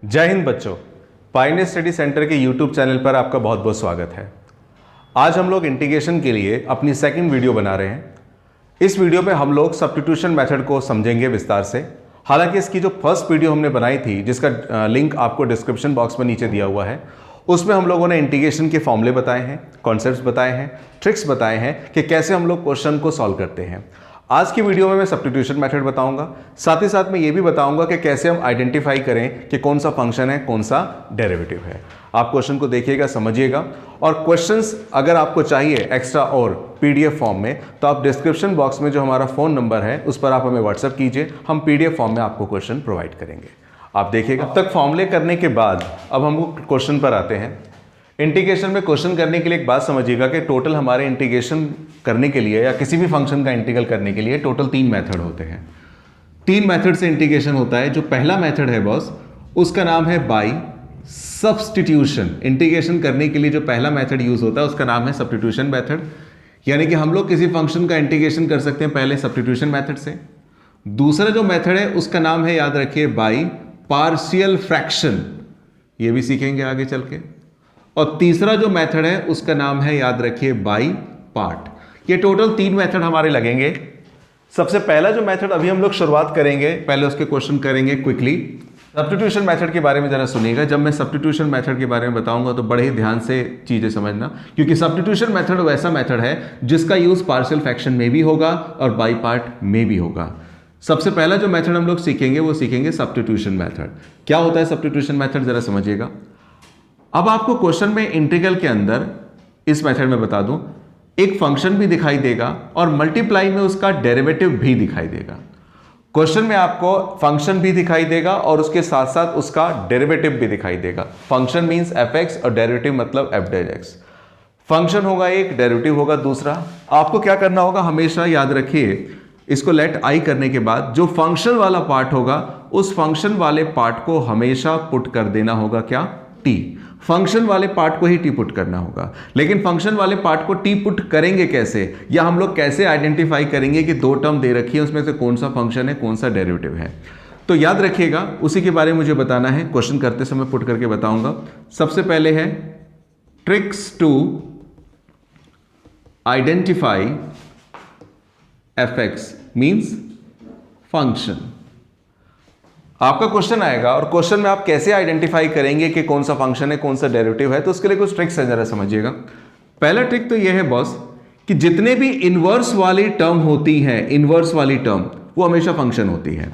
जय हिंद बच्चों, Pioneer study centre के यूट्यूब चैनल पर आपका बहुत बहुत स्वागत है। आज हम लोग इंटीग्रेशन के लिए अपनी सेकंड वीडियो बना रहे हैं। इस वीडियो पे हम लोग सब्स्टिट्यूशन मेथड को समझेंगे विस्तार से। हालांकि इसकी जो फर्स्ट वीडियो हमने बनाई थी, जिसका लिंक आपको डिस्क्रिप्शन बॉक्स में नीचे दिया हुआ है, उसमें हम लोगों ने इंटीग्रेशन के फॉर्मूले बताए हैं, कॉन्सेप्ट्स बताए हैं, ट्रिक्स बताए हैं कि कैसे हम लोग क्वेश्चन को सॉल्व करते हैं। आज की वीडियो में मैं सब्स्टिट्यूशन मेथड बताऊंगा, साथ ही साथ मैं ये भी बताऊंगा कि कैसे हम आइडेंटिफाई करें कि कौन सा फंक्शन है, कौन सा डेरिवेटिव है। आप क्वेश्चन को देखिएगा, समझिएगा, और क्वेश्चंस अगर आपको चाहिए एक्स्ट्रा और पीडीएफ फॉर्म में, तो आप डिस्क्रिप्शन बॉक्स में जो हमारा फ़ोन नंबर है उस पर आप हमें व्हाट्सएप कीजिए, हम पीडीएफ फॉर्म में आपको क्वेश्चन प्रोवाइड करेंगे। आप देखिएगा। अब तक फॉर्मूले करने के बाद अब हम क्वेश्चन पर आते हैं। इंटीग्रेशन में क्वेश्चन करने के लिए एक बात समझिएगा कि टोटल हमारे इंटीग्रेशन करने के लिए या किसी भी फंक्शन का इंटीग्रल करने के लिए टोटल 3 मेथड होते हैं। 3 मेथड से इंटीग्रेशन होता है। जो पहला मेथड है बॉस, उसका नाम है बाय सब्स्टिट्यूशन। इंटीग्रेशन करने के लिए जो पहला मेथड यूज होता है उसका नाम है सब्स्टिट्यूशन मेथड। यानी कि हम लोग किसी फंक्शन का इंटीग्रेशन कर सकते हैं पहले सब्स्टिट्यूशन मेथड से। दूसरा जो मेथड है उसका नाम है, याद रखिए, बाय पार्शियल फ्रैक्शन। ये भी सीखेंगे आगे चल के। और तीसरा जो मेथड है उसका नाम है, याद रखिए, बाय पार्ट। ये टोटल 3 मेथड हमारे लगेंगे। सबसे पहला जो मेथड अभी हम लोग शुरुआत करेंगे, पहले उसके क्वेश्चन करेंगे क्विकली। सब्स्टिट्यूशन मेथड के बारे में जरा सुनिएगा। जब मैं सब्स्टिट्यूशन मेथड के बारे में बताऊंगा तो बड़े ही ध्यान से चीजें समझना, क्योंकि सब्स्टिट्यूशन मेथड वैसा मेथड है जिसका यूज पार्शियल फ्रैक्शन में भी होगा और बाय पार्ट में भी होगा। सबसे पहला जो मेथड हम लोग सीखेंगे वो सीखेंगे सब्स्टिट्यूशन मेथड। क्या होता है सब्स्टिट्यूशन मेथड, जरा समझिएगा। अब आपको क्वेश्चन में इंटीग्रल के अंदर इस मेथड में बता दूं, एक फंक्शन भी दिखाई देगा और मल्टीप्लाई में उसका डेरिवेटिव भी दिखाई देगा। क्वेश्चन में आपको फंक्शन भी दिखाई देगा और उसके साथ साथ उसका डेरिवेटिव भी दिखाई देगा। फंक्शन मींस fx और डेरिवेटिव मतलब f'(x). फंक्शन होगा एक, डेरिवेटिव होगा दूसरा। आपको क्या करना होगा, हमेशा याद रखिए, इसको लेट आई करने के बाद जो फंक्शन वाला पार्ट होगा उस फंक्शन वाले पार्ट को हमेशा पुट कर देना होगा, क्या, टी। फंक्शन वाले पार्ट को ही टी पुट करना होगा। लेकिन फंक्शन वाले पार्ट को टी पुट करेंगे कैसे, या हम लोग कैसे आइडेंटिफाई करेंगे कि 2 टर्म दे रखी है, उसमें से कौन सा फंक्शन है, कौन सा डेरिवेटिव है। तो याद रखिएगा, उसी के बारे में मुझे बताना है। क्वेश्चन करते समय पुट करके बताऊंगा। सबसे पहले है tricks to identify fx means function. आपका क्वेश्चन आएगा और क्वेश्चन में आप कैसे आइडेंटिफाई करेंगे कि कौन सा फंक्शन है, कौन सा डेरिवेटिव है, तो उसके लिए कुछ ट्रिक्स है, जरा समझिएगा। पहला ट्रिक तो यह है बॉस कि जितने भी इनवर्स वाली टर्म होती है, इनवर्स वाली टर्म वो हमेशा फंक्शन होती है।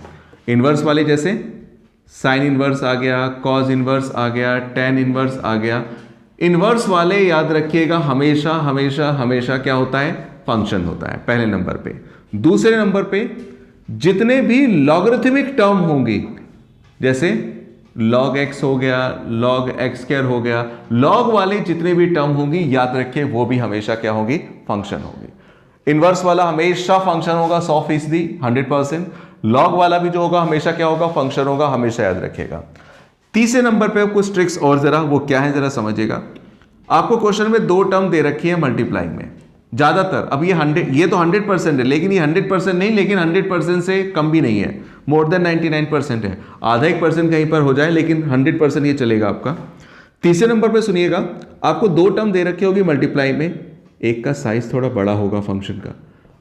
इनवर्स वाली जैसे साइन इनवर्स आ गया, कॉज इनवर्स आ गया, टेन इनवर्स आ गया। इनवर्स वाले याद रखिएगा हमेशा हमेशा हमेशा क्या होता है, फंक्शन होता है, पहले नंबर पे। दूसरे नंबर पे जितने भी लॉगरिथमिक टर्म होंगी, जैसे log x हो गया, log x² हो गया, log वाली जितने भी टर्म होंगी, याद रखिए वो भी हमेशा क्या होगी, फंक्शन होगी। इनवर्स वाला हमेशा फंक्शन होगा 100%, 100%। log वाला भी जो होगा हमेशा क्या होगा, फंक्शन होगा, हमेशा याद रखिएगा। तीसरे नंबर पे कुछ ट्रिक्स और, जरा वो क्या है जरा समझिएगा। आपको क्वेश्चन में 2 टर्म दे रखी है मल्टीप्लाई में। ज्यादातर, अब ये तो 100% है, लेकिन ये 100% नहीं, लेकिन 100% से कम भी नहीं है, मोर देन 99% है। आधा 1% कहीं पर हो जाए, लेकिन 100% ये चलेगा आपका। तीसरे नंबर पे सुनिएगा, आपको 2 टर्म दे रखी होगी मल्टीप्लाई में। एक का साइज थोड़ा बड़ा होगा फंक्शन का,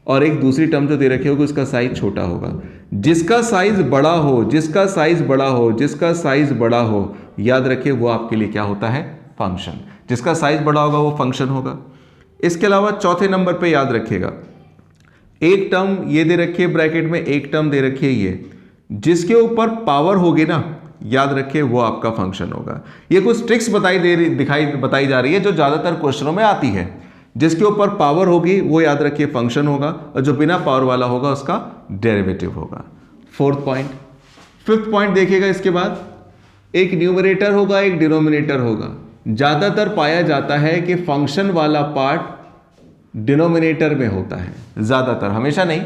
और एक दूसरी टर्म जो दे रखी होगी उसका साइज छोटा होगा। जिसका साइज बड़ा हो, जिसका साइज बड़ा हो, जिसका साइज बड़ा हो, याद रखिए वो आपके लिए क्या होता है, फंक्शन। जिसका साइज बड़ा होगा वो फंक्शन होगा। इसके अलावा चौथे नंबर पे याद रखिएगा, एक टर्म ये दे रखी है ब्रैकेट में, एक टर्म दे रखी है ये, जिसके ऊपर पावर होगी ना, याद रखिए वो आपका फंक्शन होगा। ये कुछ ट्रिक्स बताई जा रही है जो ज्यादातर क्वेश्चनों में आती है। जिसके ऊपर पावर होगी वो याद रखिए फंक्शन होगा, और जो बिना पावर वाला होगा उसका डेरिवेटिव होगा। 4th point. 5th पॉइंट देखिएगा, इसके बाद एक न्यूमरेटर होगा, एक डिनोमिनेटर होगा। ज्यादातर पाया जाता है कि फंक्शन वाला पार्ट डिनोमिनेटर में होता है, ज्यादातर, हमेशा नहीं।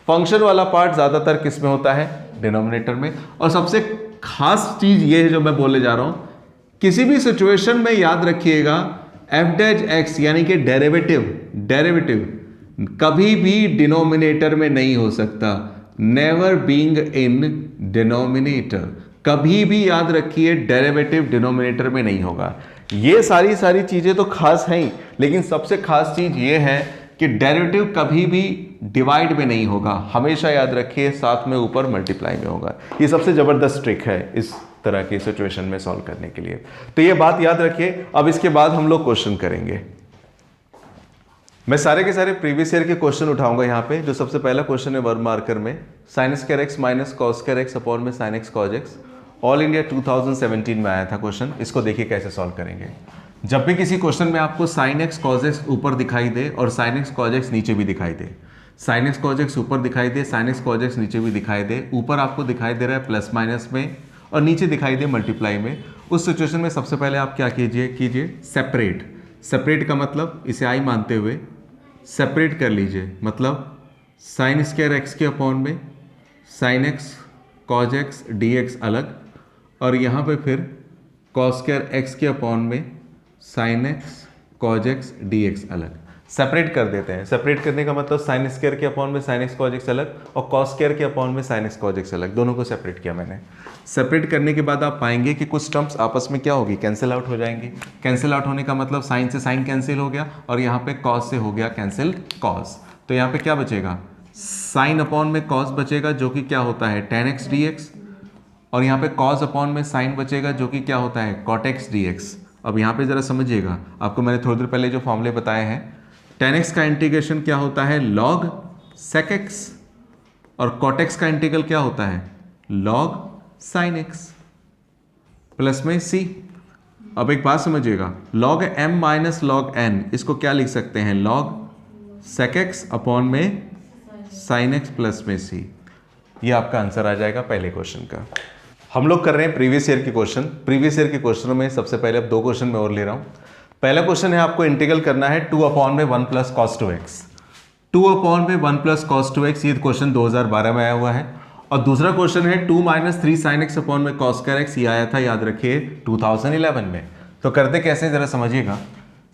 फंक्शन वाला पार्ट ज्यादातर किस में होता है, डिनोमिनेटर में। और सबसे खास चीज ये है जो मैं बोलने जा रहा हूं, किसी भी सिचुएशन में याद रखिएगा f'(x) यानी कि डेरिवेटिव कभी भी डिनोमिनेटर में नहीं हो सकता। Never being in denominator. कभी भी याद रखिए डेरिवेटिव डिनोमिनेटर में नहीं होगा। ये सारी चीजें तो खास हैं ही, लेकिन सबसे खास चीज ये है कि डेरिवेटिव कभी भी डिवाइड में नहीं होगा, हमेशा याद रखिए साथ में ऊपर मल्टीप्लाई में होगा। ये सबसे जबरदस्त ट्रिक है इस तरह की सिचुएशन में सॉल्व करने के लिए, तो ये बात याद रखिए। अब इसके बाद हम लोग क्वेश्चन करेंगे। मैं सारे के सारे प्रीवियस ईयर के क्वेश्चन उठाऊंगा यहाँ पे। जो सबसे पहला क्वेश्चन है वर्ब मार्कर में, sin square x minus cos square x upon में sin x cos x, all India 2017 में आया था क्वेश्चन। इसको देखिए कैसे सॉल्व करेंगे। जब भी किसी क्वेश्चन में आपको sin x cos x ऊपर दिखाई दे और sin x cos x नीचे भी दिखाई दे, sin x cos x ऊपर दिखाई दे, sin x cos x नीचे भी दिखाई दे, ऊपर आपको दिखाई दे रहा है प्लस माइनस में और नीचे दिखाई दे मल्टीप्लाई में, उस सिचुएशन में सबसे पहले आप क्या कीजिए सेपरेट का मतलब इसे आई मानते हुए सेपरेट कर लीजिए। मतलब sin स्क्वायर x के अपॉन में sin x cos x dx अलग, और यहाँ पे फिर cos स्क्वायर x के अपॉन में sin x cos x dx अलग। सेपरेट कर देते हैं। सेपरेट करने का मतलब sin स्क्वायर के अपॉन में sin x cos x अलग और cos स्क्वायर के अपॉन में sin x cos x अलग, दोनों को सेपरेट किया मैंने। सेपरेट करने के बाद आप पाएंगे कि कुछ टर्म्स आपस में क्या होगी, कैंसिल आउट हो जाएंगे। कैंसिल आउट होने का मतलब साइन से साइन कैंसिल हो गया और यहाँ पे cos से हो गया कैंसिल cos। तो यहाँ पे क्या बचेगा, साइन अपॉन में cos बचेगा जो कि क्या होता है tan x dx, और यहाँ पे cos अपॉन में साइन बचेगा जो कि क्या होता है cot x dx। अब यहाँ पे जरा समझिएगा, आपको मैंने थोड़ी देर पहले जो फॉर्मूले बताए हैं, tan x का इंटीग्रेशन क्या होता है log sec x, और cot x का इंटीग्रल क्या होता है log sin x प्लस में c। अब एक बात समझिएगा, log m minus log n, इसको क्या लिख सकते हैं log sec x अपॉन में sin x प्लस में c। ये आपका आंसर आ जाएगा पहले क्वेश्चन का। हम लोग कर रहे हैं प्रीवियस ईयर के क्वेश्चन। प्रीवियस ईयर के क्वेश्चनों में सबसे पहले अब दो क्वेश्चन मैं और ले रहा हूं। पहला क्वेश्चन है आपको इंटीग्रल करना है 2 अपॉन में 1 प्लस cos 2x। 2 अपॉन में 1 प्लस cos 2x, ये क्वेश्चन 2012 में आया हुआ है। और दूसरा क्वेश्चन है 2 माइनस 3 sin x अपॉन में cos स्क्वायर x, ये आया था याद रखिए 2011 में। तो करते कैसे जरा समझिएगा।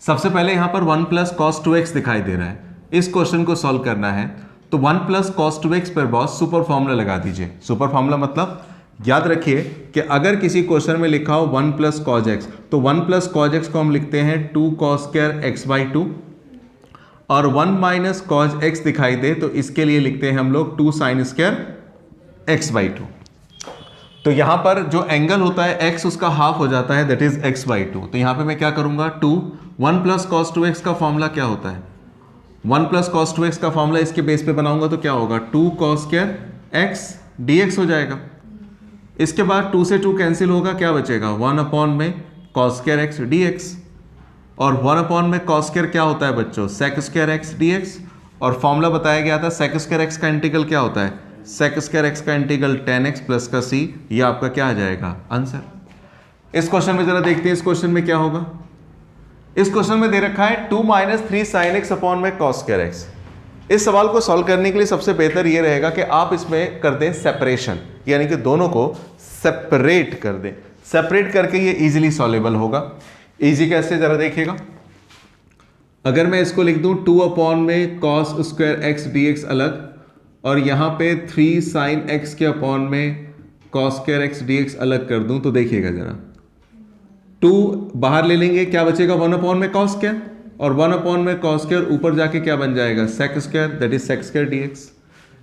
सबसे पहले यहाँ पर 1 प्लस cos 2x दिखाई दे रहा है, इस क्वेश्चन को सॉल्व करना है तो 1 प्लस cos 2x पर बॉस सुपर फॉर्मूला लगा दीजिए। सुपर फॉर्मूला मतलब याद रखिए कि अगर किसी क्वेश्चन में लिखा हो 1 प्लस cos x, तो 1 प्लस cos x को हम लिखते हैं 2 cos स्क्वायर x बाई 2, और 1 माइनस cos x दिखाई दे तो इसके लिए लिखते हैं हम लोग 2 sin स्क्वायर x बाई 2। तो यहां पर जो एंगल होता है x, उसका हाफ हो जाता है, दैट इज x बाई 2। तो यहां पे मैं क्या करूंगा 1 प्लस cos 2x का फॉर्मूला क्या होता है, 1 प्लस cos 2x का फॉर्मूला इसके बेस पे बनाऊंगा तो क्या होगा 2 cos स्क्वायर x dx हो जाएगा। इसके बाद 2 से 2 कैंसिल होगा, क्या बचेगा 1 अपॉन में cos स्क्वायर x dx, और 1 अपॉन में cos स्क्वायर क्या होता है बच्चों sec स्क्वायर x dx, और फॉर्मूला बताया गया था sec स्क्वायर x का इंटीग्रल क्या होता है sec स्क्वायर x का इंटीग्रल tan x प्लस का c। ये आपका क्या आ जाएगा आंसर। इस क्वेश्चन में जरा देखते हैं इस क्वेश्चन में क्या होगा। इस क्वेश्चन में दे रखा है 2 माइनस 3 sin x अपॉन में cos स्क्वायर x। इस सवाल को सॉल्व करने के लिए सबसे बेहतर ये रहेगा कि आप इसमें कर दें सेपरेशन, यानी कि दोनों को सेपरेट कर दें। सेपरेट करके ये इजीली सॉल्वेबल होगा। इजी कैसे जरा देखिएगा। अगर मैं इसको लिख दूं 2 अपॉन में cos स्क्वायर x dx अलग, और यहां पे 3 sin x के अपॉन में cos स्क्वायर x dx अलग कर दूं, तो देखिएगा जरा 2 बाहर ले लेंगे, क्या बचेगा 1 अपॉन में cos स्क्वायर, और 1 अपॉन में cos स्क्वायर ऊपर जाके क्या बन जाएगा sec square, that is sec square dx।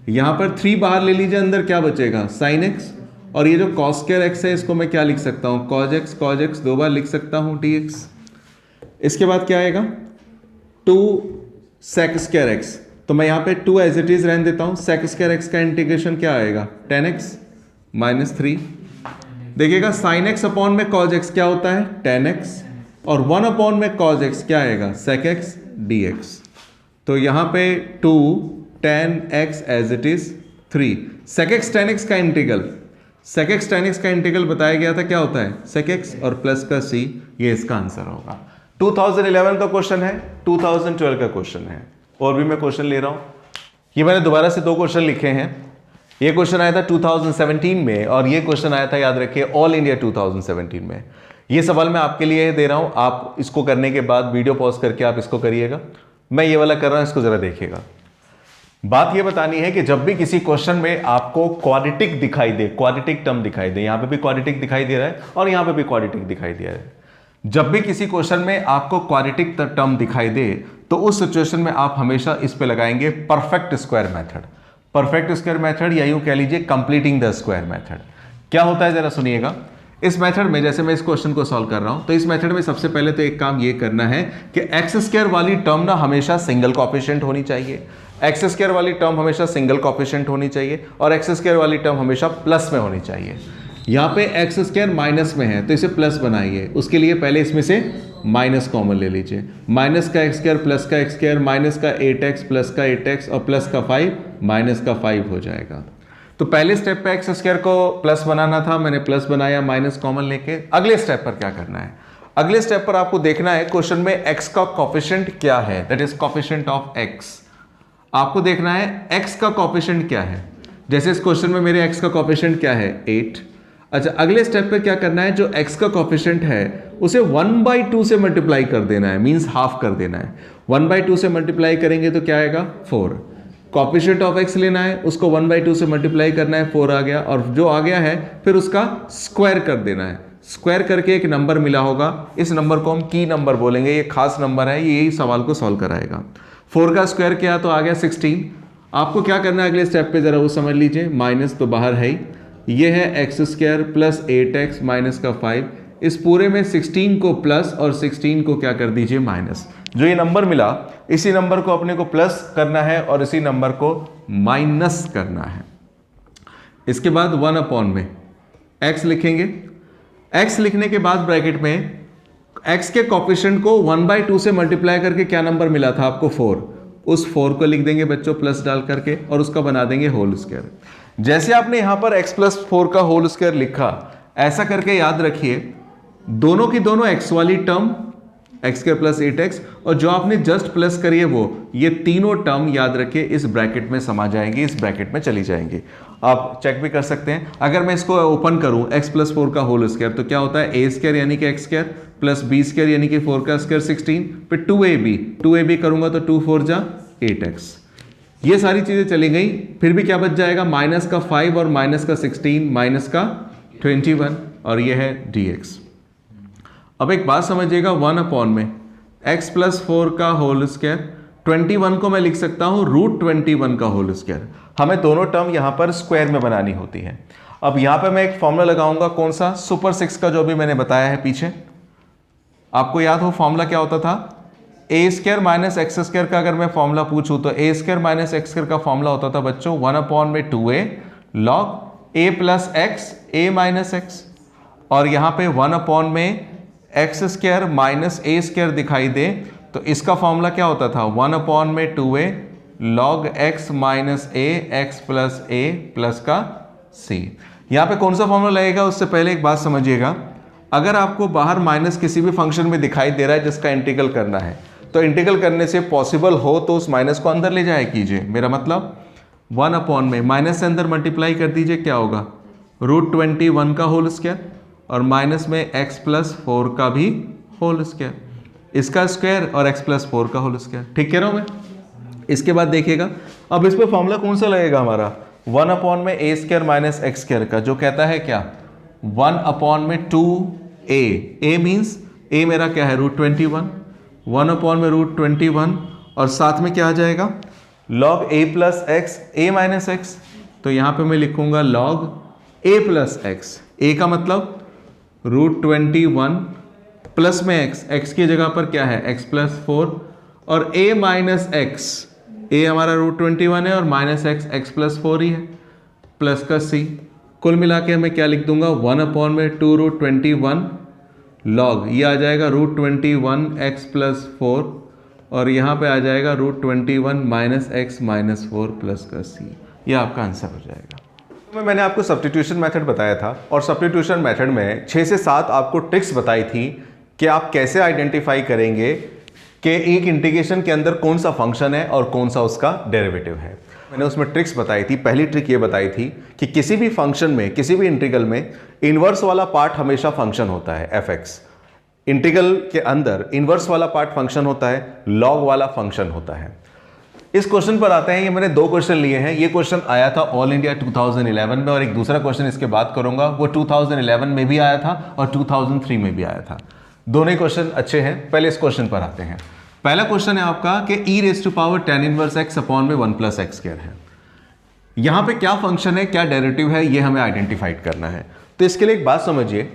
यहां पर 3 बाहर ले लीजिए, अंदर क्या बचेगा sin x, और ये जो cos स्क्वायर x है इसको मैं क्या लिख सकता हूं cos x 2 बार लिख सकता हूं dx। इसके बाद क्या आएगा 2 sec स्क्वायर x, तो मैं यहां पे 2 एज इट इज रहने देता हूं। sec स्क्वायर x का इंटीग्रेशन क्या आएगा tan x माइनस 3। देखिएगा sin x अपॉन में cos x क्या होता है tan x, और 1 अपॉन में cos x क्या आएगा sec x dx। तो यहां पे 2 tan x as it is 3। sec x tan x का integral, sec x tan x का इंटीग्रल बताया गया था क्या होता है sec x और प्लस का c, ये इसका आंसर होगा। 2011 का क्वेश्चन है, 2012 का क्वेश्चन है, और भी मैं क्वेश्चन ले रहा हूं। ये मैंने दोबारा से 2 क्वेश्चन लिखे हैं। ये क्वेश्चन आया था 2017 में, और ये क्वेश्चन आया था याद रखिए ऑल इंडिया 2017 में। ये सवाल मैं आपके लिए दे रहा हूं, आप इसको करने के बाद वीडियो पॉज करके आप इसको करिएगा। मैं ये वाला कर रहा हूं, इसको जरा देखिएगा। बात ये बतानी है कि जब भी किसी क्वेश्चन में आपको क्वाड्रेटिक दिखाई दे, क्वाड्रेटिक टर्म दिखाई दे, यहां पे भी क्वाड्रेटिक दिखाई दे रहा है और यहां पे भी क्वाड्रेटिक दिखाई दे रहा है, जब भी किसी क्वेश्चन में आपको क्वाड्रेटिक टर्म दिखाई दे तो उस सिचुएशन में आप हमेशा इस पे लगाएंगे perfect square method. Perfect square method या यूं कह लीजिए कंप्लीटिंग द स्क्वायर मेथड। क्या होता है जरा सुनिएगा। इस मेथड में जैसे मैं इस क्वेश्चन को सॉल्व कर रहा हूं तो इस मेथड में सबसे पहले तो एक काम ये करना है कि एक्स स्क्वायर वाली टर्म ना हमेशा सिंगल कोएफिशिएंट होनी चाहिए, एक्स स्क्वायर वाली टर्म हमेशा सिंगल कोएफिशिएंट होनी चाहिए और एक्स स्क्वायर वाली टर्म हमेशा प्लस में होनी चाहिए। यहाँ पे एक्स स्क्वायर माइनस में है तो इसे प्लस बनाइए, उसके लिए पहले इसमें से माइनस कॉमन ले लीजिए। माइनस का एक्स स्क्वायर प्लस का एक्स स्क्वायर, माइनस का 8x प्लस का 8x और प्लस का 5 माइनस का 5 हो जाएगा। तो पहले स्टेप पे एक्स स्क्वायर को प्लस बनाना था, मैंने प्लस बनाया माइनस कॉमन लेके। अगले स्टेप पर क्या करना है, अगले स्टेप पर आपको देखना है क्वेश्चन में एक्स का कोएफिशिएंट क्या है, that is coefficient of x. आपको देखना है एक्स का कोएफिशिएंट क्या है। जैसे इस क्वेश्चन में मेरे एक्स का कोएफिशिएंट क्या है 8। अच्छा, अगले स्टेप पे क्या करना है, जो एक्स का कोएफिशिएंट है उसे 1/2 से मल्टीप्लाई कर देना है, मींस हाफ कर देना है। 1/2 से मल्टीप्लाई करेंगे तो क्या आएगा 4। कोएफिशिएंट ऑफ एक्स लेना है, उसको 1/2 से मल्टीप्लाई करना है, 4 आ गया, और जो आ गया है फिर उसका स्क्वायर कर देना है। स्क्वायर करके एक नंबर मिला होगा, इस नंबर को हम की नंबर बोलेंगे, ये खास नंबर है, ये यही सवाल को सॉल्व कराएगा। 4 का स्क्वायर किया तो आ गया 16। आपको क्या करना है अगले स्टेप पे जरा वो समझ लीजिए। माइनस तो बाहर है ही, ये है x square plus 8x minus का 5। इस पूरे में 16 को प्लस और 16 को क्या कर दीजिए माइनस। जो ये नंबर मिला इसी नंबर को अपने को प्लस करना है और इसी नंबर को माइनस करना है। इसके बाद 1 में x लिखेंगे। x लिखने के बाद ब्रैकेट में x के कोएफिशिएंट को 1/2 से मल्टीप्लाई करके क्या नंबर मिला था आपको 4, उस 4 को लिख देंगे बच्चों प्लस डाल करके और उसका बना देंगे होल स्क्वायर। जैसे आपने यहां पर x + 4 का होल स्क्वायर लिखा, ऐसा करके याद रखिए दोनों की दोनों x वाली टर्म x² + 8x और जो आपने जस्ट प्लस करी है वो, ये तीनों टर्म याद रखिए इस ब्रैकेट में समा जाएंगी, इस ब्रैकेट में चली जाएंगी। आप चेक भी कर सकते हैं। अगर मैं इसको ओपन करूं x + 4 का होल स्क्वायर तो क्या होता है a² यानी कि x² प्लस b² यानी कि 4 का स्क्वायर 16, फिर 2ab करूंगा तो 2 4 जा 8x। ये सारी चीजें चली गई, फिर भी क्या बच जाएगा माइनस का 5 और माइनस का 16 माइनस का 21 और ये है dx। अब एक बात समझिएगा, 1 में x + 4 का होल स्क्वायर, 21 को मैं लिख सकता हूं √21 का होल स्क्वायर। हमें दोनों टर्म यहां पर स्क्वायर में बनानी होती है। अब यहां पर मैं एक फॉर्मूला लगाऊंगा, कौन सा, सुपर 6 का, जो भी मैंने बताया है पीछे। आपको याद हो फॉर्मूला क्या होता था, a² - x² का अगर मैं फॉर्मूला पूछूं तो a² - x² का फॉर्मूला होता था बच्चों 1 में 2a log a + x a - x। और यहां पे 1 में x² - a² दिखाई दे तो इसका फॉर्मूला क्या होता था 1 में 2a log x - a x + a plus का c। यहां पे कौन सा फॉर्मूला लगेगा उससे पहले एक बात समझिएगा, अगर आपको बाहर माइनस किसी भी फंक्शन में दिखाई दे रहा है जिसका इंटीग्रल करना है तो इंटीग्रल करने से पॉसिबल हो तो उस माइनस को अंदर ले जाया कीजिए। मेरा मतलब 1 में माइनस से अंदर मल्टीप्लाई कर दीजिए, क्या होगा √21 का होल स्क्वायर और माइनस में x + 4 का भी होल स्क्वायर, इसका स्क्वायर और x + 4 का होल स्क्वायर। ठीक कह रहा हूं मैं। इसके बाद देखिएगा अब इस पे फॉर्मूला कौन सा लगेगा हमारा 1 में a² - x² का, जो कहता है क्या 1 में 2a, a मीन्स a मेरा क्या है √21, 1 में √21 और साथ में क्या आ जाएगा log a + x a - x। तो यहां पे मैं लिखूंगा log a + x, a का मतलब √21 प्लस में x की जगह पर क्या है x + 4 और a - x, a हमारा √21 है और माइनस x + 4 ही है, प्लस का c। कुल मिला के मैं क्या लिख दूंगा 1 में 2√21 log, ये आ जाएगा √21 x + 4 और यहाँ पे आ जाएगा √21 - x - 4 प्लस का c। ये आपका आंसर हो जाएगा। मैंने आपको सब्स्टिट्यूशन मेथड बताया था और सब्स्टिट्यूशन मेथड में 6 से 7 आपको ट्रिक्स बताई थी कि आप कैसे आइडेंटिफाई करेंगे कि एक इंटीग्रेशन के अंदर कौन सा फंक्शन है और कौन सा उसका डेरिवेटिव है। मैंने उसमें ट्रिक्स बताई थी। पहली ट्रिक ये बताई थी कि किसी भी फंक्शन में, किसी भी इंटीग्रल में इन्वर्स वाला पार्ट हमेशा फंक्शन होता है f(x). इंटीग्रल के अंदर इन्वर्स वाला पार्ट फंक्शन होता है, लॉग वाला फंक्शन होता है। इस क्वेश्चन पर आते हैं। ये मैंने दो क्वेश्चन लिए हैं। ये क्वेश्चन आया था ऑल इंडिया 2011 में और एक दूसरा क्वेश्चन इसके बाद करूंगा वो 2011 में भी आया था और 2003 में भी आया था। दोनों ही क्वेश्चन अच्छे हैं। पहले इस क्वेश्चन पर आते हैं। पहला क्वेश्चन है आपका कि e⁻tan 1x अपॉन में 1 + x² है। यहां पे क्या फंक्शन है, क्या डेरिवेटिव है, ये हमें आइडेंटिफाइड करना है। तो इसके लिए एक बात समझिए,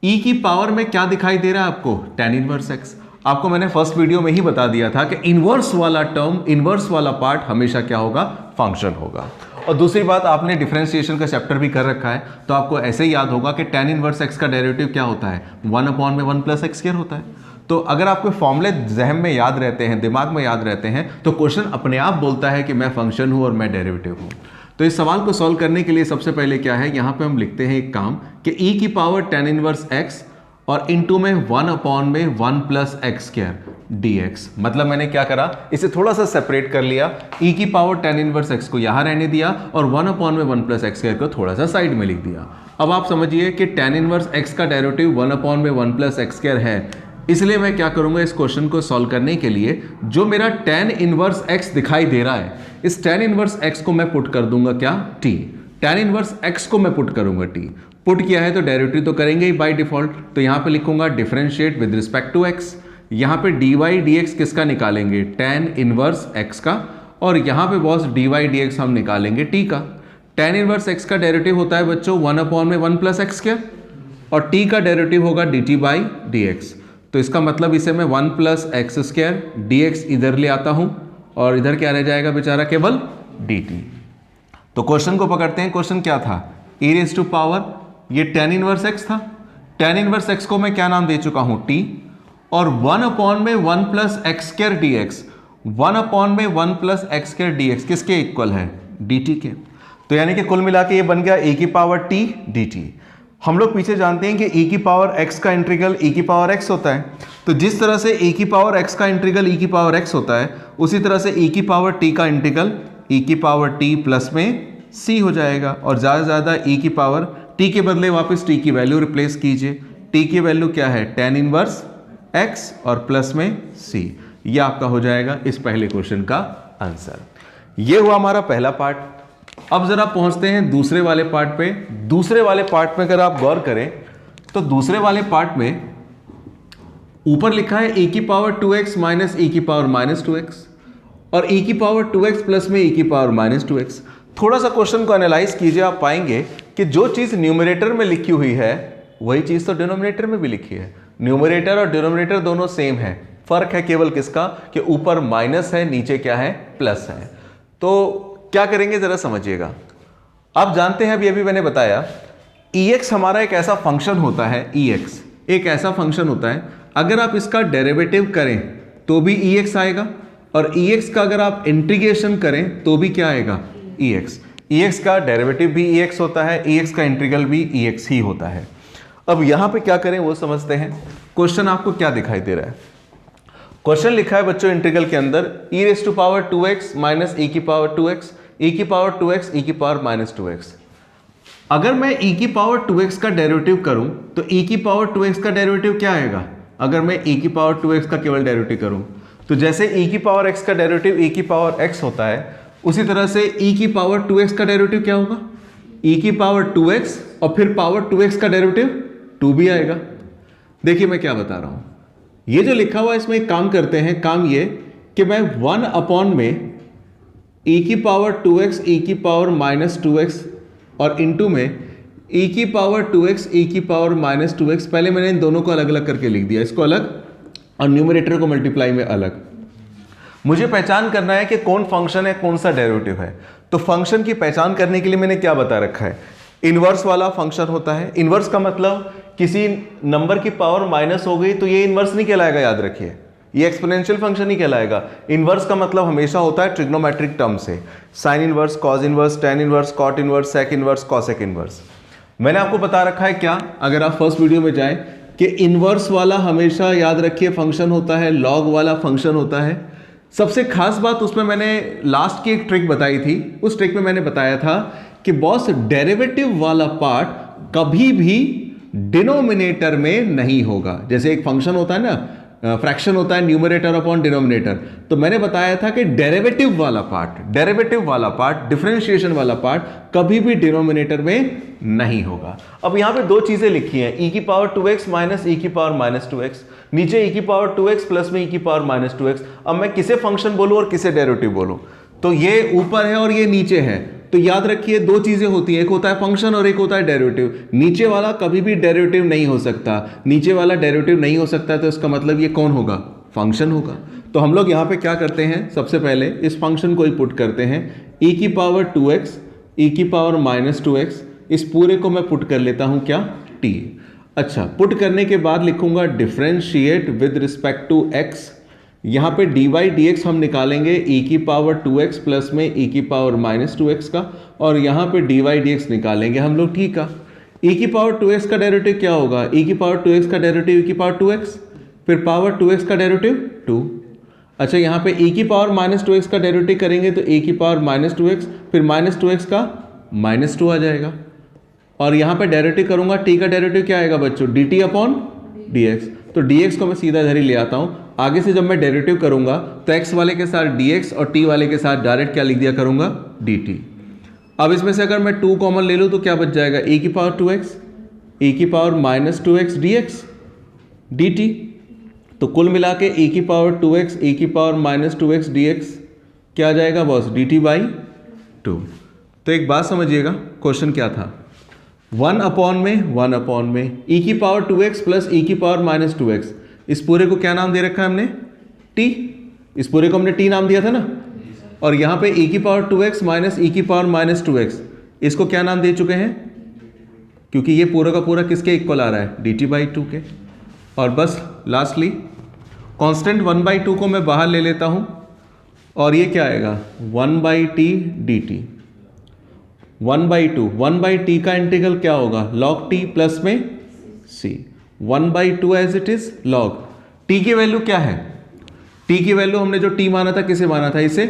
e की पावर में क्या दिखाई दे रहा है आपको, tan 1x। आपको मैंने फर्स्ट वीडियो में ही बता दिया था कि इनवर्स वाला टर्म, इनवर्स वाला पार्ट हमेशा क्या होगा, फंक्शन होगा। और दूसरी बात, आपने डिफरेंशिएशन का चैप्टर भी कर रखा है तो आपको ऐसे ही याद होगा कि tan 1x का डेरिवेटिव क्या होता है, 1 अपॉन में 1 + x² होता है। तो अगर आपको फॉर्मूले ज़हन में याद रहते हैं, दिमाग में याद रहते हैं, तो क्वेश्चन अपने आप बोलता है कि मैं फंक्शन हूं और मैं डेरिवेटिव हूं। तो इस सवाल को सॉल्व करने के लिए सबसे पहले क्या है, यहां पे हम लिखते हैं एक काम कि e की पावर tan 1x और इनटू में 1 अपॉन में 1 + x² dx। मतलब मैंने क्या करा, इसे थोड़ा सा सेपरेट कर लिया, e की पावर tan 1x को यहां रहने दिया और 1 अपॉन में 1 + x² को थोड़ा सा साइड में लिख दिया। अब आप समझिए कि tan 1x का डेरिवेटिव 1 अपॉन में 1 + x² है, इसलिए मैं क्या करूंगा, इस क्वेश्चन को सॉल्व करने के लिए जो मेरा tan 1x दिखाई दे रहा है, इस tan 1x को मैं पुट कर दूंगा क्या, t। tan 1x को मैं पुट करूंगा t। पुट किया है तो डेरिवेटिव तो करेंगे ही बाय डिफॉल्ट। तो यहां पे लिखूंगा differentiate with respect to x। यहां पे dy dx किसका निकालेंगे, tan 1x का, और यहां पे बॉस dy dx हम निकालेंगे t का। tan 1x का डेरिवेटिव होता है बच्चों 1 अपॉन में 1 + x² और t का डेरिवेटिव होगा dt/dx। तो इसका मतलब इसे मैं 1 + x² dx इधर ले आता हूं और इधर क्या रह जाएगा बेचारा, केवल dt। तो क्वेश्चन को पकड़ते हैं। क्वेश्चन क्या था, e⁻, ये tan 1x था। tan 1x को मैं क्या नाम दे चुका हूं, t, और 1 अपॉन में 1 + x² dx। 1 अपॉन में 1 + x² dx किसके इक्वल है, dt के। तो यानी कि कुल मिला के ये बन गया e की पावर t dt। हम लोग पीछे जानते हैं कि e की पावर x का इंटीग्रल e की पावर x होता है। तो जिस तरह से e की पावर x का इंटीग्रल e की पावर x होता है, उसी तरह से e की पावर t का इंटीग्रल e की पावर t प्लस में c हो जाएगा। और ज़्यादा से ज़्यादा e की पावर t के बदले वापस t की वैल्यू रिप्लेस कीजिए। t की वैल्यू क्या है, tan 1x और प्लस में c। ये आपका हो जाएगा इस पहले क्वेश्चन का आंसर। ये हुआ हमारा पहला पार्ट। अब जरा पहुंचते हैं दूसरे वाले पार्ट पे। दूसरे वाले पार्ट में अगर आप गौर करें तो दूसरे वाले पार्ट में ऊपर लिखा है e की पावर 2x माइनस e की पावर -2x और e की पावर 2x प्लस में e की पावर -2x। थोड़ा सा क्वेश्चन को एनालाइज कीजिए, आप पाएंगे कि जो चीज न्यूमरेटर में लिखी हुई है वही चीज तो डिनोमिनेटर में भी लिखी है। न्यूमरेटर और डिनोमिनेटर दोनों सेम है, फर्क है केवल किसका, कि ऊपर माइनस है, नीचे क्या है, प्लस है। तो क्या करेंगे जरा समझिएगा। आप जानते हैं, अभी मैंने बताया ex हमारा एक ऐसा फंक्शन होता है, ex एक ऐसा फंक्शन होता है, अगर आप इसका डेरिवेटिव करें तो भी ex आएगा और ex का अगर आप इंटीग्रेशन करें तो भी क्या आएगा, ex का डेरिवेटिव भी ex होता है, ex का इंटीग्रल भी ex ही होता है। अब यहां पे क्या करें वो समझते हैं। क्वेश्चन आपको क्या दिखाई दे रहा है, क्वेश्चन लिखा है बच्चों इंटीग्रल के अंदर e⁻2x माइनस e की पावर 2x, e की पावर 2x, e की पावर -2x। अगर मैं e की पावर 2x का डेरिवेटिव करूं तो e की पावर 2x का डेरिवेटिव क्या आएगा, अगर मैं e की पावर 2x का केवल डेरिवेटिव करूं तो जैसे e की पावर x का डेरिवेटिव e की पावर x होता है, उसी तरह से e की पावर 2x का डेरिवेटिव क्या होगा, e की पावर 2x और फिर पावर 2x का डेरिवेटिव 2 भी आएगा। देखिए मैं क्या बता रहा हूं, ये जो लिखा हुआ है इसमें एक काम करते हैं। काम ये कि मैं 1 अपॉन में e की पावर 2x e की पावर -2x और इनटू में e की पावर 2x e की पावर -2x, पहले मैंने इन दोनों को अलग अलग करके लिख दिया, इसको अलग और न्यूमरेटर को मल्टीप्लाई में अलग। मुझे पहचान करना है कि कौन फंक्शन है, कौन सा डेरिवेटिव है। तो फंक्शन की पहचान करने के लिए मैंने क्या बता रखा है, इनवर्स वाला फंक्शन होता है। इनवर्स का मतलब किसी नंबर की पावर माइनस हो गई तो ये इनवर्स नहीं कहलाएगा, याद रखिए, ये एक्सपोनेंशियल फंक्शन ही कहलाएगा। इनवर्स का मतलब हमेशा होता है ट्रिग्नोमेट्रिक टर्म से, sine inverse, cos inverse, tan inverse, cot inverse, sec inverse, cosec inverse. मैंने आपको बता रखा है क्या, अगर आप फर्स्ट वीडियो में जाएं, कि इनवर्स वाला हमेशा याद रखिए फंक्शन होता है, लॉग वाला फंक्शन होता है। सबसे खास बात उसमें मैंने लास्ट की एक ट्रिक बताई थी, उस ट्रिक में मैंने बताया था कि बॉस डेरिवेटिव वाला पार्ट कभी भी डिनोमिनेटर में नहीं होगा। जैसे एक फंक्शन होता है ना, फ्रैक्शन होता है न्यूमरेटर अपॉन डिनोमिनेटर। तो मैंने बताया था कि डेरिवेटिव वाला पार्ट, डिफरेंशिएशन वाला पार्ट कभी भी डिनोमिनेटर में नहीं होगा। अब यहां पे दो चीजें लिखी हैं, e की पावर 2x माइनस e की पावर माइनस 2x, नीचे e की पावर 2x प्लस में e की पावर माइनस 2x। अब मैं किसे फंक्शन बोलूं और किसे डेरिवेटिव बोलूं? तो ये ऊपर है और ये नीचे है, तो याद रखिए दो चीजें होती हैं, एक होता है फंक्शन और एक होता है डेरिवेटिव। नीचे वाला कभी भी डेरिवेटिव नहीं हो सकता, नीचे वाला डेरिवेटिव नहीं हो सकता, तो इसका मतलब ये कौन होगा? फंक्शन होगा। तो हम लोग यहां पे क्या करते हैं, सबसे पहले इस फंक्शन को ही पुट करते हैं, e की पावर 2x, e की पावर माइनस 2x, इस पूरे को मैं पुट कर लेता हूं क्या? t। अच्छा, पुट करने के बाद लिखूंगा differentiate with respect to x। यहां पे dy dx हम निकालेंगे e की पावर 2x प्लस में e की पावर माइनस 2x का, और यहां पे dy dx निकालेंगे हम लोग t का। e की पावर 2x का डेरिवेटिव क्या होगा? e की पावर 2x का डेरिवेटिव e की पावर 2x, फिर पावर 2x का डेरिवेटिव 2। अच्छा, यहां पे e की पावर माइनस 2x का डेरिवेटिव करेंगे तो e की पावर माइनस 2x, फिर माइनस 2x का माइनस 2 आ जाएगा। और यहां पे डेरिवेटिव करूंगा, t का डेरिवेटिव क्या आएगा बच्चों? dt upon dx। तो dx को मैं सीधा इधर ही ले आता हूं। आगे से जब मैं डेरिवेटिव करूंगा तो x वाले के साथ dx और t वाले के साथ डायरेक्ट क्या लिख दिया करूंगा? dt। अब इसमें से अगर मैं 2 कॉमन ले लूं तो क्या बच जाएगा? e की पावर 2x, e की power minus 2x dx dt। तो कुल मिला के e की पावर 2x, e की पावर माइनस 2x dx क्या आ जाएगा बॉस? dt by 2। तो एक बात समझिएगा, क्वेश्चन क्या था? 1 अपॉन में e की पावर 2x प्लस e की पावर माइनस 2x, इस पूरे को क्या नाम दे रखा है हमने? t। इस पूरे को हमने t नाम दिया था ना। और यहां पे e की पावर 2x माइनस e की पावर माइनस 2x, इसको क्या नाम दे चुके हैं? क्योंकि ये पूरा का पूरा किसके इक्वल आ रहा है? dt बाई 2 के। और बस लास्टली कांस्टेंट 1/2 को मैं बाहर ले लेता हूं, और ये क्या आएगा? 1/t dt। 1/t का इंटीग्रल क्या होगा? log t प्लस में c। 1/2 as it is log t की वैल्यू क्या है? t की वैल्यू हमने जो t माना था, किसे माना था? इसे।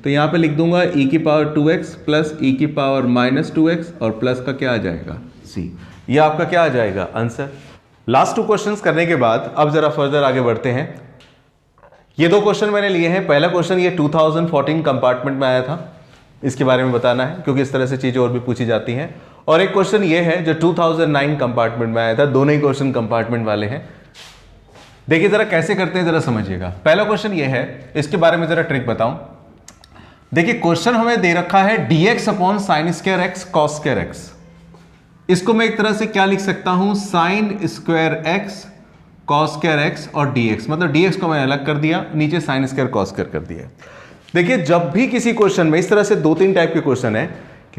तो यहां पे लिख दूंगा e की पावर 2x प्लस e की पावर माइनस 2x, और प्लस का क्या आ जाएगा? c। ये आपका क्या आ जाएगा? आंसर। लास्ट 2 क्वेश्चंस करने के बाद अब जरा फर्दर आगे बढ़ते हैं। ये 2 क्वेश्चन मैंने लिए हैं। पहला क्वेश्चन ये 2014 कंपार्टमेंट में आया था, इसके बारे में बताना है क्योंकि इस तरह से चीजें और भी पूछी जाती हैं। और एक क्वेश्चन ये है जो 2009 कंपार्टमेंट में आया था। दोनों ही क्वेश्चन कंपार्टमेंट वाले हैं। देखिए जरा कैसे करते हैं, जरा समझिएगा। पहला क्वेश्चन ये है, इसके बारे में जरा ट्रिक बताऊं। देखिए क्वेश्चन हमें दे रखा है dx upon sine square x cos square x. इसको मैं एक तरह से क्या लिख सकता हूं? Sine square x cos square x और dx, मतलब dx को मैंने अलग कर दिया, नीचे साइन स्क्वायर कॉस स्क्वायर कर दिया। देखिए जब भी किसी क्वेश्चन में, इस तरह से 2-3 टाइप के क्वेश्चन है,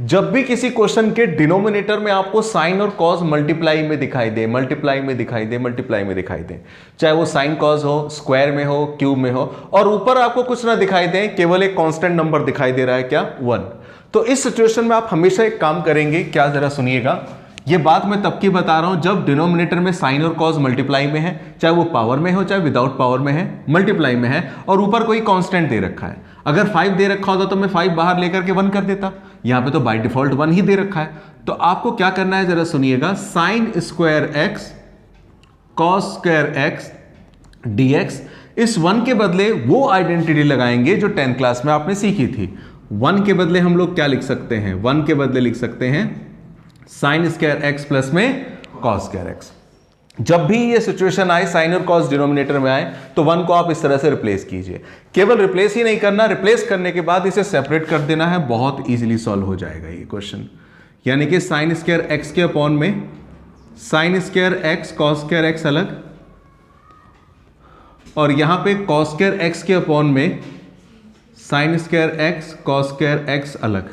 जब भी किसी क्वेश्चन के डिनोमिनेटर में आपको साइन और कॉस मल्टीप्लाई में दिखाई दे, चाहे वो साइन कॉस हो, स्क्वायर में हो, क्यूब में हो, और ऊपर आपको कुछ ना दिखाई दे, केवल एक कांस्टेंट नंबर दिखाई दे रहा है, क्या? 1। तो इस सिचुएशन में आप हमेशा एक काम करेंगे, क्या? जरा सुनिएगा। ये बात मैं तब की बता रहा हूं जब डिनोमिनेटर में साइन और कॉस मल्टीप्लाई में है, चाहे वो पावर में हो चाहे विदाउट पावर में है, मल्टीप्लाई में है, और ऊपर कोई कांस्टेंट दे रखा है। अगर 5 दे रखा होता तो मैं 5 बाहर लेकर के 1 कर देता। यहां पे तो बाय डिफॉल्ट 1 ही दे रखा है। तो आपको क्या करना है, जरा सुनिएगा। Sine square x cos square x dx, इस 1 के बदले वो आइडेंटिटी लगाएंगे जो 10th क्लास में आपने सीखी थी। 1 के बदले हम लोग क्या लिख सकते हैं? 1 के बदले लिख सकते हैं साइन स्क्वायर एक्स प्लस में कॉस स्क्वायर एक्स। जब भी ये सिचुएशन आए, साइन और कॉस डिनोमिनेटर में आए, तो 1 को आप इस तरह से रिप्लेस कीजिए। केवल रिप्लेस ही नहीं करना, रिप्लेस करने के बाद इसे सेपरेट कर देना है। बहुत इजीली सॉल्व हो जाएगा ये क्वेश्चन। यानी कि साइन स्क्वायर एक्स के अपॉन में sine square x cos square x अलग, और यहां पे कॉस स्क्वायर एक्स के अपॉन में sine square x cos square x अलग।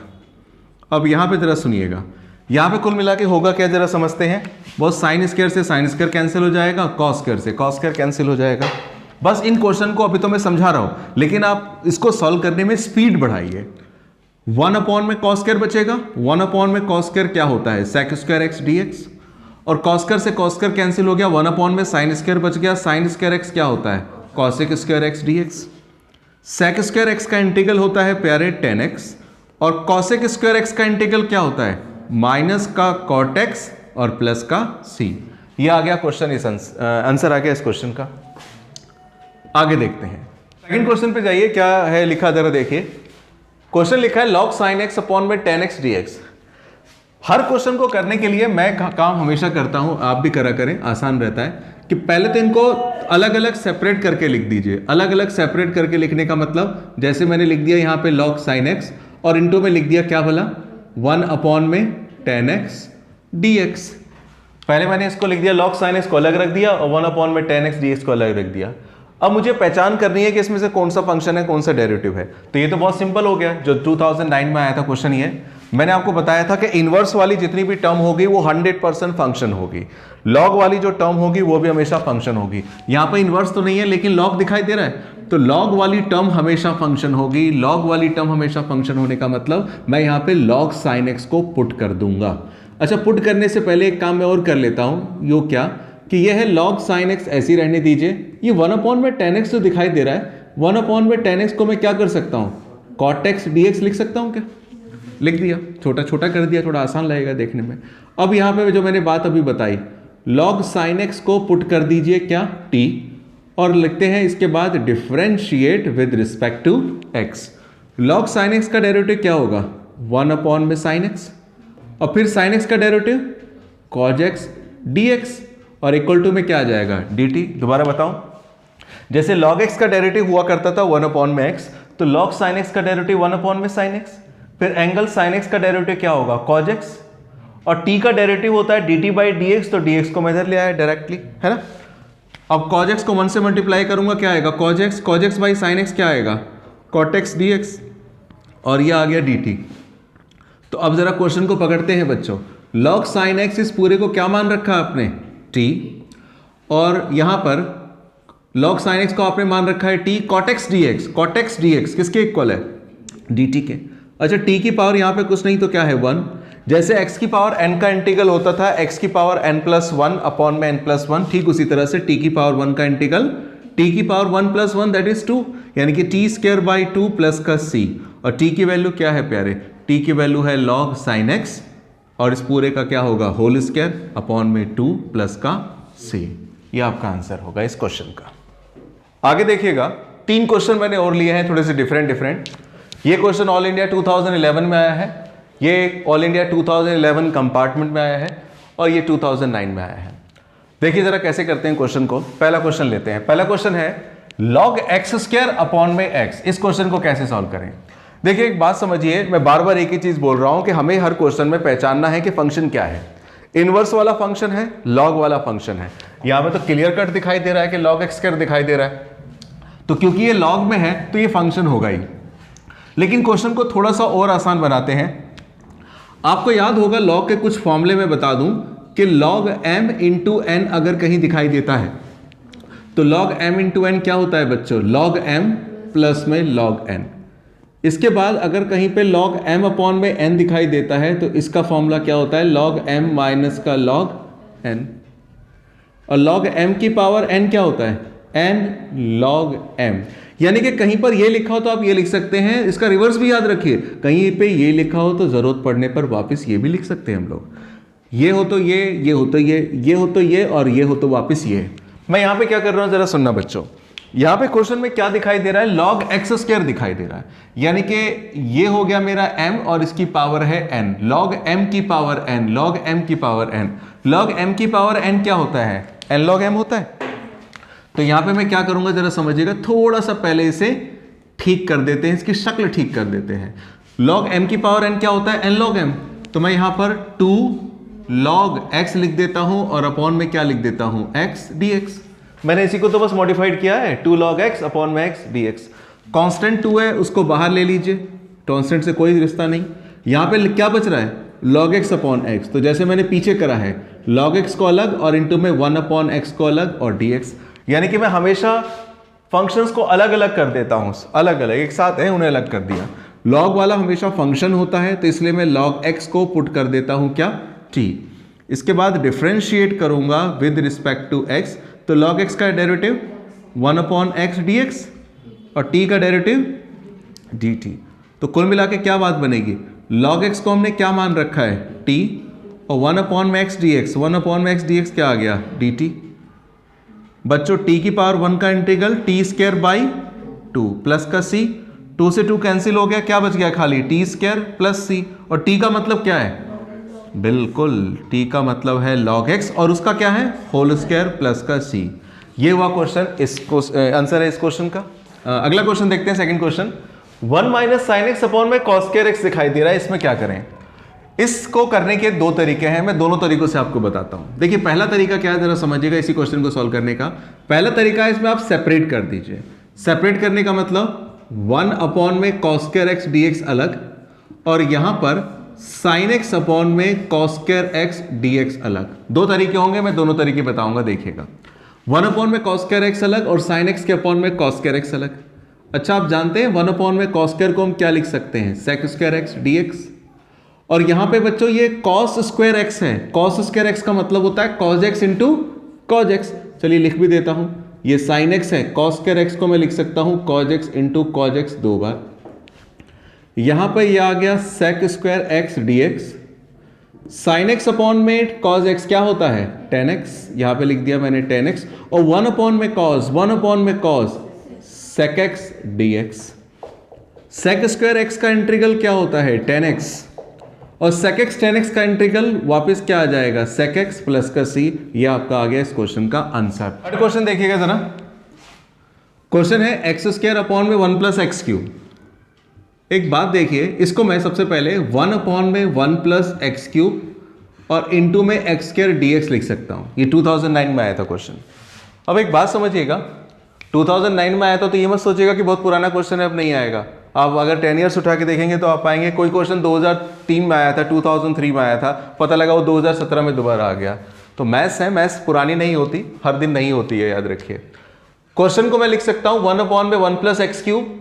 अब यहां पे जरा सुनिएगा, यहां पे कुल मिला के होगा क्या, जरा समझते हैं। बहुत साइन स्क्वायर से साइन स्क्वायर कैंसिल हो जाएगा, कॉस स्क्वायर से कॉस स्क्वायर कैंसिल हो जाएगा। बस इन क्वेश्चन को अभी तो मैं समझा रहा हूं, लेकिन आप इसको सॉल्व करने में स्पीड बढ़ाइए। 1 अपॉन में कॉस स्क्वायर बचेगा। 1 अपॉन में कॉस स्क्वायर क्या होता है? सेक स्क्वायर एक्स dx, और कॉस स्क्वायर से कॉस स्क्वायर कैंसिल हो गया। 1 अपॉन में साइन स्क्वायर बच गया। साइन स्क्वायर एक्स क्या होता है? Cosec square x dx। Sec square x का इंटीग्रल होता है प्यारे 10x, और कॉसेक स्क्वायर एक्स का इंटीग्रल क्या होता है? माइनस का कॉट एक्स और प्लस का c। ये आ गया क्वेश्चन, इस आंसर आ गया इस क्वेश्चन का। आगे देखते हैं, सेकंड क्वेश्चन पे जाइए, क्या है लिखा जरा देखिए। क्वेश्चन लिखा है log sin x अपॉन में tan x dx। हर क्वेश्चन को करने के लिए मैं काम हमेशा करता हूं, आप भी करा करें, आसान रहता है कि पहले तो इनको अलग अलग सेपरेट करके लिख दीजिए। अलग अलग सेपरेट करके लिखने का मतलब, जैसे मैंने लिख दिया यहां पे log sin x और इनटू में लिख दिया क्या भला 1 अपॉन में tan x dx। पहले मैंने इसको लिख दिया log sin x को अलग रख दिया और 1 अपॉन में tan x dx को अलग रख दिया। अब मुझे पहचान करनी है कि इसमें से कौन सा फंक्शन है, कौन सा डेरिवेटिव है। तो ये तो बहुत सिंपल हो गया, जो 2009 में आया था क्वेश्चन ये। मैंने आपको बताया था कि इनवर्स वाली जितनी भी टर्म होगी वो 100% फंक्शन होगी, लॉग वाली जो टर्म होगी वो भी हमेशा फंक्शन होगी। यहां पर इनवर्स तो नहीं है लेकिन लॉग दिखाई दे रहा है, तो लॉग वाली टर्म हमेशा फंक्शन होगी। लॉग वाली टर्म हमेशा फंक्शन होने का मतलब मैं यहां पे log sin x को पुट कर दूंगा। अच्छा, पुट करने से पहले एक काम मैं और कर लेता हूं, यो क्या कि यह है log sin x ऐसी रहने दीजिए। ये 1 अपॉन में tan x जो दिखाई दे रहा है, 1 अपॉन में tan x को मैं क्या कर सकता हूं, cot x dx लिख सकता हूं क्या? लिख दिया, छोटा छोटा कर दिया, थोड़ा आसान लगेगा देखने में। अब यहां पे जो मैंने बात अभी बताई, log sin x को पुट कर दीजिए क्या t, और लिखते हैं इसके बाद differentiate with respect to x। log sin x का डेरिवेटिव क्या होगा 1 अपॉन में sin x, और फिर sin x का डेरिवेटिव cos x dx, और इक्वल टू में क्या आ जाएगा dt। दोबारा बताऊं, जैसे log x का डेरिवेटिव हुआ करता था 1 अपॉन में x, तो log sin x का डेरिवेटिव 1 अपॉन में sin x, फिर एंगल sin x का डेरिवेटिव क्या होगा cos x, और t का डेरिवेटिव होता है dt बाई dx, तो dx को मैं इधर ले आया डायरेक्टली, है ना। अब cos x को 1 से मल्टीप्लाई करूंगा, क्या आएगा cos x by sin x क्या आएगा cot x dx, और ये आ गया dt। तो अब जरा क्वेश्चन को पकड़ते हैं बच्चों। log sin x इस पूरे को क्या मान रखा आपने t, और यहां पर log sin x को आपने मान रखा है t cot x dx। cot x dx किसके इक्वल है dt के। अच्छा, t की पावर यहां पे कुछ नहीं तो क्या है 1। जैसे x की पावर n का इंटीग्रल होता था x की पावर n प्लस 1 अपॉन में n प्लस 1, ठीक उसी तरह से t की पावर 1 का इंटीग्रल t की पावर 1 प्लस 1 दैट इज 2, यानी कि t स्क्वायर बाई 2 प्लस का c। और t की वैल्यू क्या है प्यारे, t की वैल्यू है log sin x, और इस पूरे का क्या होगा होल स्क्वायर अपॉन में 2 प्लस का c। ये आपका आंसर होगा इस क्वेश्चन का। आगे देखिएगा, 3 क्वेश्चन मैंने और लिए हैं थोड़े से डिफरेंट। ये क्वेश्चन ऑल इंडिया 2011 में आया है, ये ऑल इंडिया 2011 कंपार्टमेंट में आया है, और ये 2009 में आया है। देखिए जरा कैसे करते हैं क्वेश्चन को। पहला क्वेश्चन लेते हैं। पहला क्वेश्चन है log x स्क्वायर अपॉन में x। इस क्वेश्चन को कैसे सॉल्व करें। देखिए एक बात समझिए, मैं बार बार एक ही चीज बोल रहा हूं कि हमें हर क्वेश्चन में पहचानना है कि फंक्शन क्या है। इनवर्स वाला फंक्शन है, लॉग वाला फंक्शन है। यहां पे तो क्लियर कट दिखाई दे रहा है कि log x स्क्वायर दिखाई दे रहा है, तो क्योंकि ये लॉग में है तो ये फंक्शन होगा ही। लेकिन क्वेश्चन को थोड़ा सा और आसान बनाते हैं। आपको याद होगा लॉग के कुछ फॉर्मूले में बता दूं कि log m इंटू एन अगर कहीं दिखाई देता है तो log m इंटू एन क्या होता है बच्चों, log m प्लस में log n। इसके बाद अगर कहीं पे log m अपॉन में n दिखाई देता है तो इसका फॉर्मूला क्या होता है log m माइनस का log n, और log m की पावर n क्या होता है n log m। यानी कि कहीं पर ये लिखा हो तो आप ये लिख सकते हैं, इसका रिवर्स भी याद रखिए, कहीं पे ये लिखा हो तो जरूरत पड़ने पर वापस ये भी लिख सकते हैं हम लोग। ये हो तो ये हो तो ये हो तो ये, और ये हो तो वापस ये। मैं यहां पे क्या कर रहा हूं जरा सुनना बच्चों। यहां पे क्वेश्चन में क्या दिखाई दे रहा है, log x स्क्वायर दिखाई दे रहा है, यानी कि ये हो गया मेरा m और इसकी पावर है n, log m की पावर n, log m की पावर n। log m की पावर n क्या होता है, n log m होता है। तो यहां पे मैं क्या करूंगा जरा समझिएगा, थोड़ा सा पहले इसे ठीक कर देते हैं, इसकी शक्ल ठीक कर देते हैं। log m की पावर n क्या होता है, n log m। तो मैं यहां पर 2 log x लिख देता हूं और अपॉन में क्या लिख देता हूं x dx। मैंने इसी को तो बस मॉडिफाइड किया है, 2 log x अपॉन में x dx। कांस्टेंट 2 है उसको बाहर ले लीजिए, कांस्टेंट से कोई रिश्ता नहीं। यहां पे क्या बच रहा है log x अपॉन x, तो जैसे मैंने पीछे करा है log x को अलग और इंटू में 1 अपॉन x को अलग और dx। यानी कि मैं हमेशा फंक्शंस को अलग अलग कर देता हूं, अलग अलग एक साथ है उन्हें अलग कर दिया। log वाला हमेशा फंक्शन होता है तो इसलिए मैं log x को पुट कर देता हूं क्या t। इसके बाद डिफरेंशिएट करूंगा विद रिस्पेक्ट टू x, तो log x का डेरिवेटिव 1 अपॉन x dx और t का डेरिवेटिव dt। तो कुल मिला के क्या बात बनेगी, log x को हमने क्या मान रखा है t, और 1 अपॉन में x dx, 1 अपॉन में x dx क्या आ गया dt। बच्चों टी की पावर 1 का integral T square by 2 plus का सी, 2 से 2 कैंसिल हो गया, क्या बच गया खाली टी स्क्वायर प्लस सी। और टी का मतलब क्या है, बिल्कुल टी का मतलब है log x और उसका क्या है होल स्क्वायर प्लस का सी। ये हुआ क्वेश्चन, इसको आंसर है इस क्वेश्चन का। अगला क्वेश्चन देखते हैं, second question. 1 minus sign x upon में कॉस स्क्वायर एक्स दिखाई दे रहा है, इसमें क्या करें। इसको करने के दो तरीके हैं, मैं दोनों तरीकों से आपको बताता हूं। देखिए पहला तरीका क्या है, जरा समझिएगा इसी क्वेश्चन को सॉल्व करने का। पहला तरीका है इसमें आप सेपरेट कर दीजिए। सेपरेट करने का मतलब 1 अपॉन में कॉस स्क्वायर एक्स डीएक्स अलग और यहां पर साइन एक्स अपॉन में कॉस स्क्वायर एक्स डीएक्स अलग। दो तरीके होंगे, मैं दोनों तरीके बताऊंगा, देखिएगा। 1 अपॉन में कॉस स्क्वायर एक्स अलग और साइन एक्स के अपॉन में कॉस स्क्वायर एक्स अलग। अच्छा आप जानते हैं 1 अपॉन में कॉस स्क्वायर को हम क्या लिख सकते हैं, सेक स्क्वायर एक्स डीएक्स। और यहां पे बच्चों ये कॉस स्क्वायर एक्स है, कॉस स्क्वायर एक्स का मतलब होता है cos x into cos x. चलिए लिख भी देता हूं, ये साइन एक्स है, कॉस स्क्वायर एक्स को मैं लिख सकता हूं cos x into cos x 2 बार। यहां पर यह आ गया sec square x dx. Sine x upon में कॉस एक्स क्या होता है टेन एक्स, यहां पे लिख दिया मैंने टेन एक्स। और 1 अपॉन में कॉस, 1 अपॉन में cos sec x dx. Sec square x का इंटीग्रल क्या होता है टेन एक्स और सेक एक्स टेन एक्स का इंटीग्रल वापस क्या आ जाएगा सेक एक्स प्लस का सी। यह आपका आ गया इस क्वेश्चन का आंसर। थर्ड क्वेश्चन देखिएगा जरा। क्वेश्चन है एक्स स्क्वायर अपॉन में 1 प्लस एक्स क्यूब। एक बात देखिए, इसको मैं सबसे पहले 1 अपॉन में 1 प्लस एक्स क्यूब और इनटू में एक्स स्क्वायर डीएक्स लिख सकता हूं। ये 2009 में आया था क्वेश्चन। अब एक बात समझिएगा, 2009 में आया था तो ये मत सोचिएगा कि बहुत पुराना क्वेश्चन है अब नहीं आएगा। आप अगर 10 ईयर्स उठा के देखेंगे तो आप पाएंगे कोई क्वेश्चन 2003 में आया था, 2003 में आया था, पता लगा वो 2017 में दोबारा आ गया। तो मैथ्स है, मैथ्स पुरानी नहीं होती, हर दिन नहीं होती है, याद रखिए। क्वेश्चन को मैं लिख सकता हूं 1 अपॉन में 1 प्लस एक्स क्यूब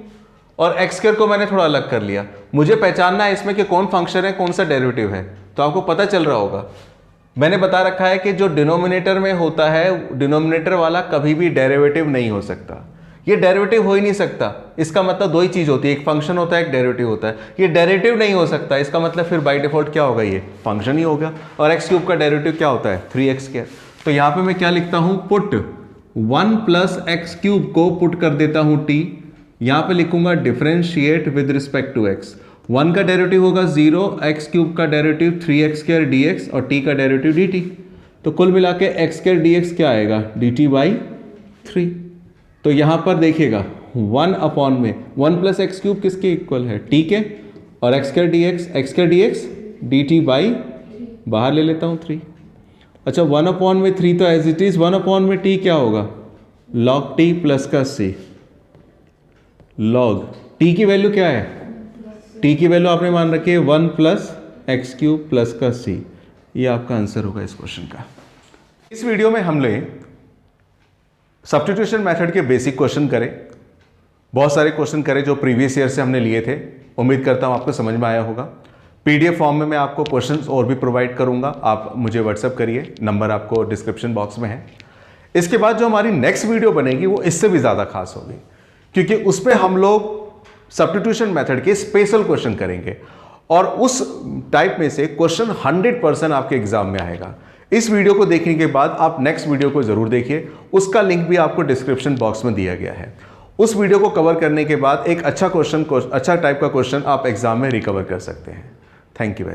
और एक्स स्क्वायर को मैंने थोड़ा अलग कर लिया। मुझे पहचानना है इसमें कि कौन फंक्शन है, कौन सा डेरिवेटिव है, तो आपको पता चल रहा होगा। मैंने बता रखा है कि जो डिनोमिनेटर में होता है, डिनोमिनेटर वाला कभी भी डेरिवेटिव नहीं हो सकता। ये डेरिवेटिव हो ही नहीं सकता। इसका मतलब दो ही चीज होती है, एक फंक्शन होता है, एक डेरिवेटिव होता है। ये डेरिवेटिव नहीं हो सकता, इसका मतलब फिर बाय डिफॉल्ट क्या होगा, ये फंक्शन ही होगा। और एक्स क्यूब का डेरिवेटिव क्या होता है 3x स्क्वायर। तो यहां पे मैं क्या लिखता हूं, पुट 1 प्लस एक्स क्यूब को पुट कर देता हूं t। यहां पे लिखूंगा differentiate with respect to x। 1 का डेरिवेटिव होगा 0, एक्स क्यूब का डेरिवेटिव 3x स्क्वायर dx और t का डेरिवेटिव dt। तो कुल मिला के एक्स स्क्वायर dx क्या आएगा dt बाई 3। तो यहां पर देखिएगा 1 अपॉन में 1 प्लस एक्स क्यूब किसके इक्वल है t के, और x square dx dt by बाहर ले लेता हूं 3। अच्छा 1 अपॉन में 3 तो एज इट इज 1 अपॉन में t क्या होगा log t प्लस का c। log t की वैल्यू क्या है, t की वैल्यू आपने मान रखी है 1 प्लस एक्स क्यूब प्लस का c। ये आपका आंसर होगा इस क्वेश्चन का। इस वीडियो में हमने सब्स्टिट्यूशन मेथड के बेसिक क्वेश्चन करे, बहुत सारे क्वेश्चन करे जो प्रीवियस ईयर से हमने लिए थे। उम्मीद करता हूं आपको समझ में आया होगा। पीडीएफ फॉर्म में मैं आपको क्वेश्चंस और भी प्रोवाइड करूंगा, आप मुझे व्हाट्सएप करिए, नंबर आपको डिस्क्रिप्शन बॉक्स में है। इसके बाद जो हमारी नेक्स्ट वीडियो बनेगी वो इससे भी ज़्यादा खास होगी, क्योंकि उस पर हम लोग सब्स्टिट्यूशन मेथड के स्पेशल क्वेश्चन करेंगे और उस टाइप में से क्वेश्चन 100% आपके एग्जाम में आएगा। इस वीडियो को देखने के बाद आप नेक्स्ट वीडियो को जरूर देखिए, उसका लिंक भी आपको डिस्क्रिप्शन बॉक्स में दिया गया है। उस वीडियो को कवर करने के बाद एक अच्छा टाइप का क्वेश्चन आप एग्जाम में रिकवर कर सकते हैं। Thank you very much.